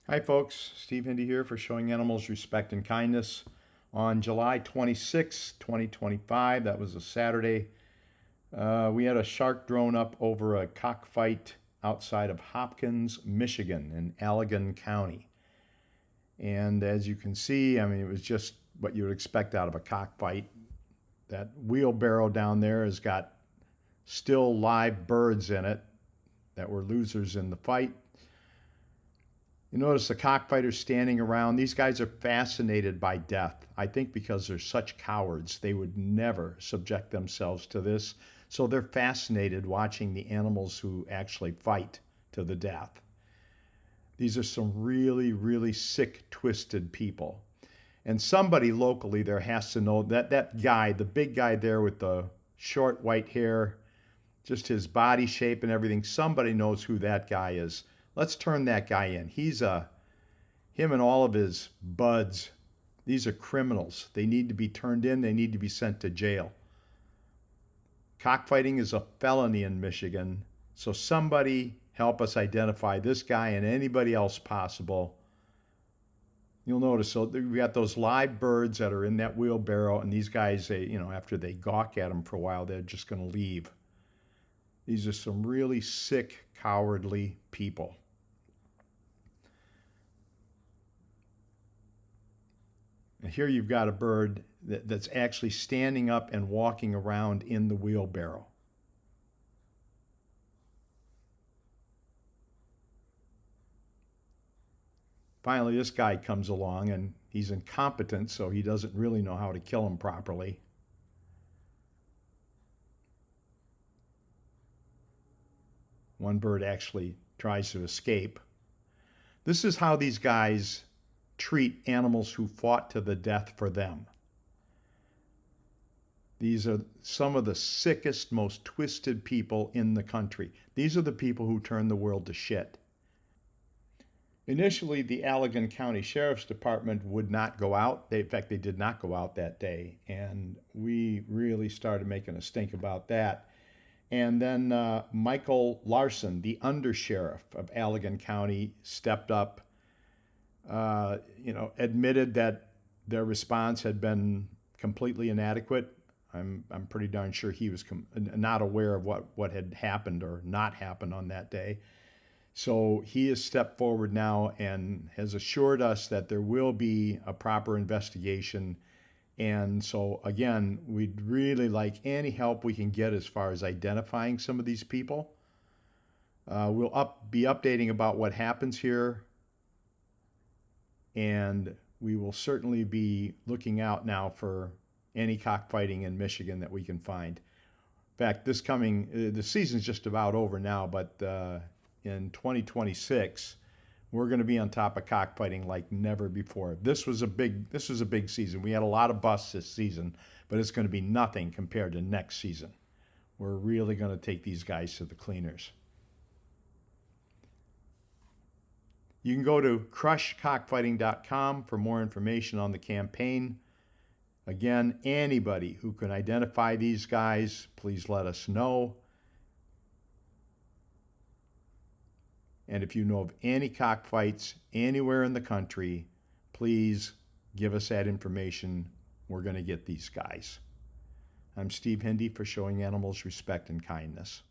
Hi folks, Steve Hindy here for Showing Animals Respect and Kindness. On July 26, 2025, that was a Saturday, we had a shark drone up over a cockfight outside of Hopkins, Michigan in Allegan County. And as you can see, I mean, it was just what you would expect out of a cockfight. That wheelbarrow down there has got still live birds in it that were losers in the fight. You notice the cockfighters standing around. These guys are fascinated by death. I think because they're such cowards, they would never subject themselves to this. So they're fascinated watching the animals who actually fight to the death. These are some really, really sick, twisted people. And somebody locally there has to know that guy, the big guy there with the short white hair, just his body shape and everything, somebody knows who that guy is. Let's turn that guy in. Him and all of his buds, these are criminals. They need to be turned in. They need to be sent to jail. Cockfighting is a felony in Michigan. So somebody help us identify this guy and anybody else possible. You'll notice, so we got those live birds that are in that wheelbarrow, and these guys, after they gawk at them for a while, they're just going to leave. These are some really sick, cowardly people. And here you've got a bird that's actually standing up and walking around in the wheelbarrow. Finally, this guy comes along and he's incompetent, so he doesn't really know how to kill him properly. One bird actually tries to escape. This is how these guys treat animals who fought to the death for them. These are some of the sickest, most twisted people in the country. These are the people who turn the world to shit. Initially, the Allegan County Sheriff's Department would not go out. In fact, they did not go out that day. And we really started making a stink about that. And then Michael Larson, the undersheriff of Allegan County, stepped up, admitted that their response had been completely inadequate. I'm pretty darn sure he was not aware of what had happened or not happened on that day. So he has stepped forward now and has assured us that there will be a proper investigation. And so, again, we'd really like any help we can get as far as identifying some of these people. We'll be updating about what happens here. And we will certainly be looking out now for any cockfighting in Michigan that we can find. In fact, the season's just about over now, but in 2026, we're going to be on top of cockfighting like never before. This was a big season. We had a lot of busts this season, but it's going to be nothing compared to next season. We're really going to take these guys to the cleaners. You can go to crushcockfighting.com for more information on the campaign. Again, anybody who can identify these guys, please let us know. And if you know of any cockfights anywhere in the country, please give us that information. We're going to get these guys. I'm Steve Hindy for Showing Animals Respect and Kindness.